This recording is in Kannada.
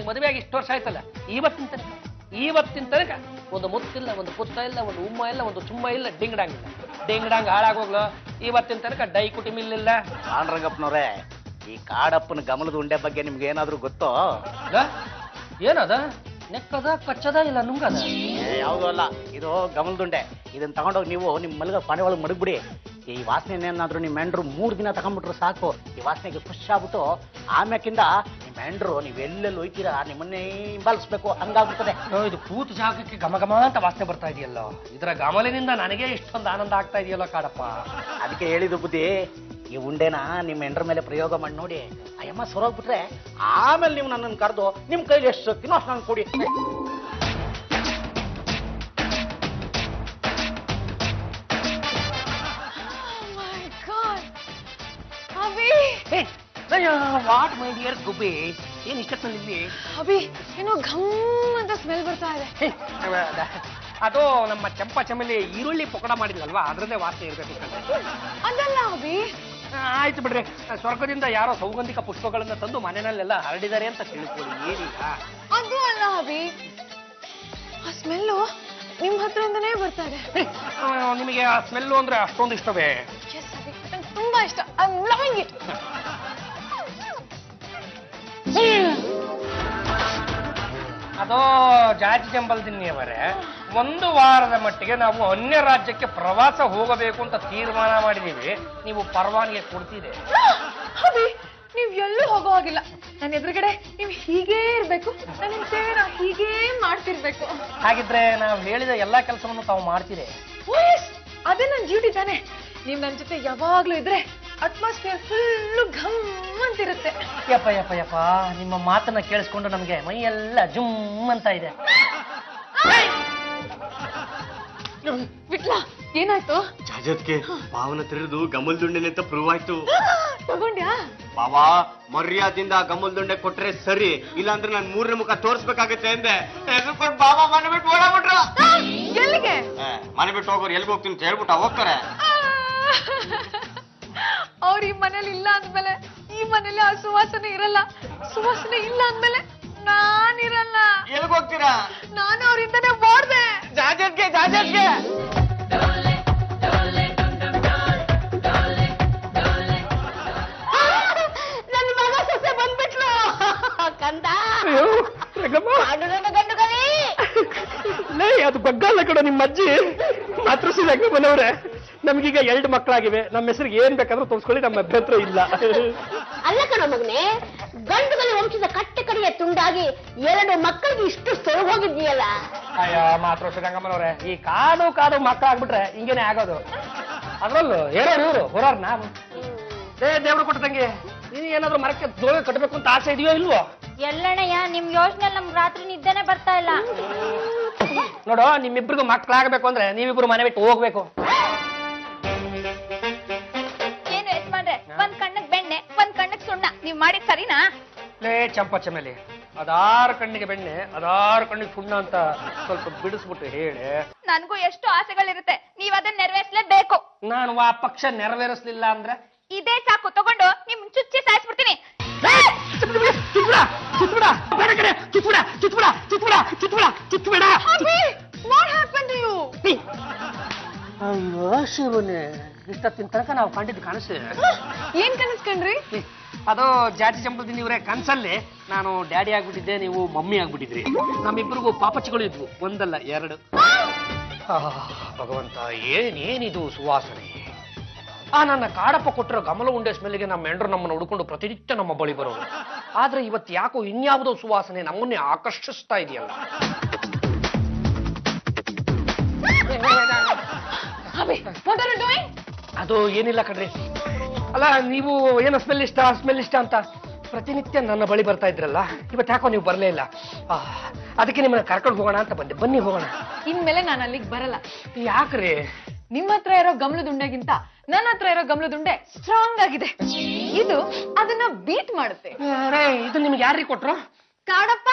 ನನಗೆ ಮದುವೆ ಆಗಿ ಇಷ್ಟು ವರ್ಷ ಆಯ್ತಲ್ಲ, ಇವತ್ತಿನ ತನಕ ಒಂದು ಮುತ್ತಿಲ್ಲ, ಒಂದು ಪುತ್ತ ಇಲ್ಲ, ಒಂದು ಉಮ್ಮ ಇಲ್ಲ, ಒಂದು ಚುಮ್ಮ ಇಲ್ಲ, ಡಿಂಗ್ ಡಾಂಗ್ ಹಾಳಾಗೋಗ್ಲು. ಇವತ್ತಿನ ತನಕ ಡೈ ಕುಟಿ ಮಿಲ್ ಇಲ್ಲ. ಪಾಂಡ್ರಂಗಪ್ಪನವ್ರೆ, ಈ ಕಾಡಪ್ಪನ ಗಮನದ ಉಂಡೆ ಬಗ್ಗೆ ನಿಮ್ಗೆ ಏನಾದ್ರೂ ಗೊತ್ತೋ? ಏನದ? ನೆಕ್ಕದ, ಕಚ್ಚದ, ಇಲ್ಲ ನುಂಗದ? ಯಾವುದೂ ಅಲ್ಲ, ಇದು ಗಮನದುಂಡೆ. ಇದನ್ನ ತಗೊಂಡೋಗಿ ನೀವು ನಿಮ್ಮ ಮಲಗ ಪಾನೆ ಒಳಗೆ ಮಡಗ್ಬಿಡಿ. ಈ ವಾಸನೆ ಏನಾದ್ರು ನಿಮ್ಮ ಹೆಂಡ್ರು 3 ದಿನ ತಗೊಂಡ್ಬಿಟ್ರು ಸಾಕು. ಈ ವಾಸನೆಗೆ ಖುಷಿ ಆಗ್ಬಿಟ್ಟು ಆಮ್ಯಾಕಿಂದ ನಿಮ್ಮ ಹೆಂಡ್ರು ನೀವೆಲ್ಲೆಲ್ಲಿ ಹೋಯ್ತೀರಾ ನಿಮ್ಮನ್ನೇ ಹಿಂಬಾಲಿಸ್ಬೇಕು, ಹಂಗಾಗ್ಬಿಡ್ತದೆ. ಇದು ಕೂತು ಜಾಗಕ್ಕೆ ಘಮ ಅಂತ ವಾಸನೆ ಬರ್ತಾ ಇದೆಯಲ್ಲೋ, ಇದರ ಗಮಲಿನಿಂದ ನನಗೆ ಇಷ್ಟೊಂದು ಆನಂದ ಆಗ್ತಾ ಇದೆಯಲ್ಲೋ ಕಾಡಪ್ಪ. ಅದಕ್ಕೆ ಹೇಳಿದ್ದು ಬುದ್ಧಿ, ಈ ಉಂಡೆನ ನಿಮ್ಮ ಹೆಂಡ್ರ ಮೇಲೆ ಪ್ರಯೋಗ ಮಾಡಿ ನೋಡಿ. ಅಯ್ಯಮ್ಮ ಸೊರೋಗ್ಬಿಟ್ರೆ ಆಮೇಲೆ ನೀವು ನನ್ನನ್ನು ಕರೆದು ನಿಮ್ಮ ಕೈಲಿ ಎಷ್ಟು ಶಕ್ತಿನೋ ಅಷ್ಟು ನಂಗೆ ಕೊಡಿ. ವಾಟ್ ಮೈ ಡಿಯರ್ ಗುಬ್ಬಿ, ಏನ್ ಇಷ್ಟೊತ್ತಿನಲ್ಲಿ? ಅಭಿ, ಏನೋ ಘಮ್ ಅಂತ ಸ್ಮೆಲ್ ಬರ್ತಾ ಇದೆ. ಅದು ನಮ್ಮ ಚಂಪಾ ಚಮೇಲಿ ಈರುಳ್ಳಿ ಪಕೋಡ ಮಾಡಿದ್ವಲ್ವಾ, ಅದ್ರದ್ದೇ ವಾಸನೆ ಇರ್ಬೇಕು. ಅದಲ್ಲ ಅಭಿ. ಆಯ್ತು ಬಿಡ್ರಿ, ಸ್ವರ್ಗದಿಂದ ಯಾರೋ ಸೌಗಂಧಿಕ ಪುಷ್ಪಗಳನ್ನ ತಂದು ಮನೆಯಲ್ಲೆಲ್ಲ ಹರಡಿದ್ದಾರೆ ಅಂತ ತಿಳ್ಕೊಳ್ಳಿ. ಏನೀಗ ಅದು ಅಲ್ಲ ಅಭಿ, ಆ ಸ್ಮೆಲ್ಲು ನಿಮ್ ಹತ್ರದಿಂದನೇ ಬರ್ತಾ ಇದೆ. ನಿಮಗೆ ಆ ಸ್ಮೆಲ್ಲು ಅಂದ್ರೆ ಅಷ್ಟೊಂದು ಇಷ್ಟವೇ? ಎಸ್ ಅಭಿ, ನಂಗೆ ತುಂಬಾ ಇಷ್ಟ. I am loving it. ಅದೋ ಜಾಜಿ ಜಂಬಲ್ದಿನ್ನಿಯವರೇ, 1 ವಾರದ ಮಟ್ಟಿಗೆ ನಾವು ಅನ್ಯ ರಾಜ್ಯಕ್ಕೆ ಪ್ರವಾಸ ಹೋಗಬೇಕು ಅಂತ ತೀರ್ಮಾನ ಮಾಡಿದೀವಿ. ನೀವು ಪರವಾನಗಿ ಕೊಡ್ತೀರಿ? ಅಭಿ, ನೀವ್ ಎಲ್ಲೂ ಹೋಗೋ ಹಾಗಿಲ್ಲ. ನನ್ನ ಎದುರುಗಡೆ ನೀವು ಹೀಗೇ ಇರ್ಬೇಕು, ನನ್ನ ಸೇವೆ ಹೀಗೇ ಮಾಡ್ತಿರ್ಬೇಕು. ಹಾಗಿದ್ರೆ ನಾವು ಹೇಳಿದ ಎಲ್ಲಾ ಕೆಲಸವನ್ನು ತಾವು ಮಾಡ್ತೀರಿ? ಅದೇ ನನ್ನ ಡ್ಯೂಟಿ ತಾನೆ. ನೀವ್ ನನ್ನ ಜೊತೆ ಯಾವಾಗ್ಲೂ ಇದ್ರೆ ಅಟ್ಮಾಸ್ಫಿಯರ್ ಫುಲ್ಲು ಘಮ್ ಅಂತಿರುತ್ತೆ. ಯಪ್ಪ, ನಿಮ್ಮ ಮಾತನ್ನ ಕೇಳಿಸ್ಕೊಂಡು ನಮ್ಗೆ ಮೈ ಎಲ್ಲ ಜುಮ್ ಅಂತ ಇದೆ. ಬಿಟ್ಲಾ, ಏನಾಯ್ತು? ಜಾಜತ್ಗೆ ಬಾವನ ತಿರುದು ಗಮಲ್ದುಂಡೆನೆ ಅಂತ ಪ್ರೂವ್ ಆಯ್ತು. ತಗೊಂಡ್ಯಾ? ಬಾವಾ, ಮರ್ಯಾದಿಂದ ಗಮಲ್ದುಂಡೆ ಕೊಟ್ರೆ ಸರಿ, ಇಲ್ಲಾಂದ್ರೆ ನಾನು 3ನೇ ಮುಖ ತೋರ್ಸ್ಬೇಕಾಗತ್ತೆ ಅಂದೆ. ಹೆಸರ್ಕೊಂಡು ಬಾಬಾ ಮನೆ ಬಿಟ್ಟು ಓಡಾಬಿಟ್ರು. ಎಲ್ಲಿಗೆ? ಮನೆ ಬಿಟ್ಟು ಹೋಗೋರು ಎಲ್ಗೆ ಹೋಗ್ತೀನಿ ಅಂತ ಹೇಳ್ಬಿಟ್ಟ ಹೋಗ್ತಾರೆ. ಅವ್ರ ಈ ಮನೇಲಿ ಇಲ್ಲ ಅಂದ್ಮೇಲೆ ಈ ಮನೇಲಿ ಆ ಸುವಾಸನೆ ಇರಲ್ಲ. ಸುವಾಸನೆ ಇಲ್ಲ ಅಂದ್ಮೇಲೆ ನಾನಿರಲ್ಲ. ಎಲ್ಗೆ ಹೋಗ್ತೀರಾ? ನಾನು ಅವ್ರಿಂದನೇ ಓಡ್ದೆ. ಜಾಜತ್ಗೆ ನನ್ನ ಮಗ ಸೊಸೆ ಬಂದ್ಬಿಟ್ಲು. ಕಂದ, ಅದು ಬಗ್ಗಲ್ಲ ಕಡೆ ನಿಮ್ಮ ಅಜ್ಜಿ ಮಾತೃಶ್ರೀ ರಂಗಮ್ಮನವ್ರೆ. ನಮ್ಗೀಗ 2 ಮಕ್ಕಳಾಗಿವೆ. ನಮ್ಮ ಹೆಸರಿಗೆ ಏನ್ ಬೇಕಾದ್ರೂ ತೋರಿಸ್ಕೊಳ್ಳಿ, ನಮ್ಮ ಅಭ್ಯಂತರ ಇಲ್ಲ. ಅಲ್ಲ ಕಣ ಮಗನೇ, ಗಂಡುಗಳ ವಂಶದ ಕಟ್ಟೆ ಕಡೆಯ ತುಂಡಾಗಿ 2 ಮಕ್ಕಳಿಗೆ ಇಷ್ಟು ಸೊರಗ ಹೋಗಿದ್ದೀಯಲ್ಲ. ಅಯ್ಯೋ ಮಾತೃಶ್ರೀ ರಂಗಮ್ಮನವ್ರೆ, ಈ ಕಾಡು ಮಕ್ಕಳಾಗ್ಬಿಟ್ರೆ ಹಿಂಗೇನೆ ಆಗೋದು. ಅದ್ರಲ್ಲೂ ಹೇಳೋರು ಇವರು ಹೊರಾರ್ ನಾನು. ದೇವ್ರು ಕೊಟ್ಟ ತಂಗಿ, ನೀನು ಏನಾದ್ರು ಮರಕ್ಕೆ ಜೋಗ ಕಟ್ಟಬೇಕು ಅಂತ ಆಸೆ ಇದೆಯೋ ಇಲ್ವೋ? ಎಲ್ಲಣ್ಣಯ್ಯ, ನಿಮ್ ಯೋಚನೆ ನಮ್ ರಾತ್ರಿ ನಿದ್ದೆನೆ ಬರ್ತಾ ಇಲ್ಲ. ನೋಡು, ನಿಮ್ಮಿಬ್ರಿಗೂ ಮಕ್ಕಳಾಗಬೇಕು ಅಂದ್ರೆ ನೀವಿಬ್ರು ಮನೆ ಬಿಟ್ಟು ಹೋಗ್ಬೇಕು. ಏನು ಯಜಮಾನ್ರೆ, 1 ಕಣ್ಣಿಗೆ ಬೆಣ್ಣೆ 1 ಕಣ್ಣಿಗೆ ಸುಣ್ಣ, ನೀವ್ ಮಾಡಿದ್ ಸರಿನಾ? ಲೇ ಚಂಪಾ ಚಮೇಲಿ, 16 ಕಣ್ಣಿಗೆ ಬೆಣ್ಣೆ 16 ಕಣ್ಣಿಗೆ ಸುಣ್ಣ ಅಂತ ಸ್ವಲ್ಪ ಬಿಡಿಸ್ಬಿಟ್ಟು ಹೇಳಿ. ನನ್ಗೂ ಎಷ್ಟು ಆಸೆಗಳಿರುತ್ತೆ, ನೀವ್ ಅದನ್ನ ನೆರವೇರಿಸಲೇಬೇಕು. ನಾನು ಆ ಪಕ್ಷ ನೆರವೇರಿಸಲಿಲ್ಲ ಅಂದ್ರೆ ಇದೇ ಸಾಕು, ತಗೊಂಡು ನಿಮ್ ಚುಚ್ಚಿ ಸಾಯಿಸ್ಬಿಡ್ತೀನಿ. ಅಯ್ಯೋ ಶಿವನೇ, ಇಷ್ಟೊತ್ತಿನ ತನಕ ನಾವು ಕಂಡಿದ್ದು ಕನಸು. ಏನ್ ಕನಸ್ಕೊಂಡ್ರಿ? ಅದು ಜಾತಿ ಚಂಪಲ್ದಿನಿಯವರೇ, ಕನ್ಸಲ್ಲಿ ನಾನು ಡ್ಯಾಡಿ ಆಗ್ಬಿಟ್ಟಿದ್ದೆ, ನೀವು ಮಮ್ಮಿ ಆಗ್ಬಿಟ್ಟಿದ್ರಿ. ನಮ್ಮಿಬ್ಬರಿಗೂ ಪಾಪಚ್ಚಿಗಳು ಇದ್ವು, 1 ಅಲ್ಲ 2. ಭಗವಂತ, ಏನಿದು ಸುವಾಸನೆ! ನನ್ನ ಕಾಡಪ್ಪ ಕೊಟ್ಟಿರೋ ಗಮಲ ಉಂಡೆ ಸ್ಮೆಲ್ಗೆ ನಮ್ಮ ಹೆಂಡ್ರು ನಮ್ಮನ್ನು ಹುಡ್ಕೊಂಡು ಪ್ರತಿನಿತ್ಯ ನಮ್ಮ ಬಳಿ ಬರೋರು. ಆದ್ರೆ ಇವತ್ತು ಯಾಕೋ ಇನ್ಯಾವುದೋ ಸುವಾಸನೆ ನಮ್ಮನ್ನೇ ಆಕರ್ಷಿಸ್ತಾ ಇದೆಯಲ್ಲ. ಅದು ಏನಿಲ್ಲ ಕಣ್ರಿ. ಅಲ್ಲ, ನೀವು ಏನೋ ಸ್ಮೆಲ್ ಇಷ್ಟ ಅಂತ ಪ್ರತಿನಿತ್ಯ ನನ್ನ ಬಳಿ ಬರ್ತಾ ಇದ್ರಲ್ಲ, ಇವತ್ತು ಯಾಕೋ ನೀವು ಬರಲೇ ಇಲ್ಲ. ಅದಕ್ಕೆ ನಿಮ್ಮನ್ನ ಕರ್ಕೊಂಡು ಹೋಗೋಣ ಅಂತ ಬಂದೆ. ಬನ್ನಿ ಹೋಗೋಣ. ಇನ್ಮೇಲೆ ನಾನು ಅಲ್ಲಿಗೆ ಬರಲ್ಲ. ಯಾಕ್ರಿ? ನಿಮ್ಮ ಹತ್ರ ಇರೋ ಗಮಲದುಂಡೆಗಿಂತ ನನ್ನ ಹತ್ರ ಇರೋ ಗಮಲದುಂಡೆ ಸ್ಟ್ರಾಂಗ್ ಆಗಿದೆ. ಇದು ಅದನ್ನ ಬೀಟ್ ಮಾಡುತ್ತೆ. ಇದು ನಿಮ್ಗೆ ಯಾರಿಗೆ ಕೊಟ್ರು? ಕಾಡಪ್ಪ.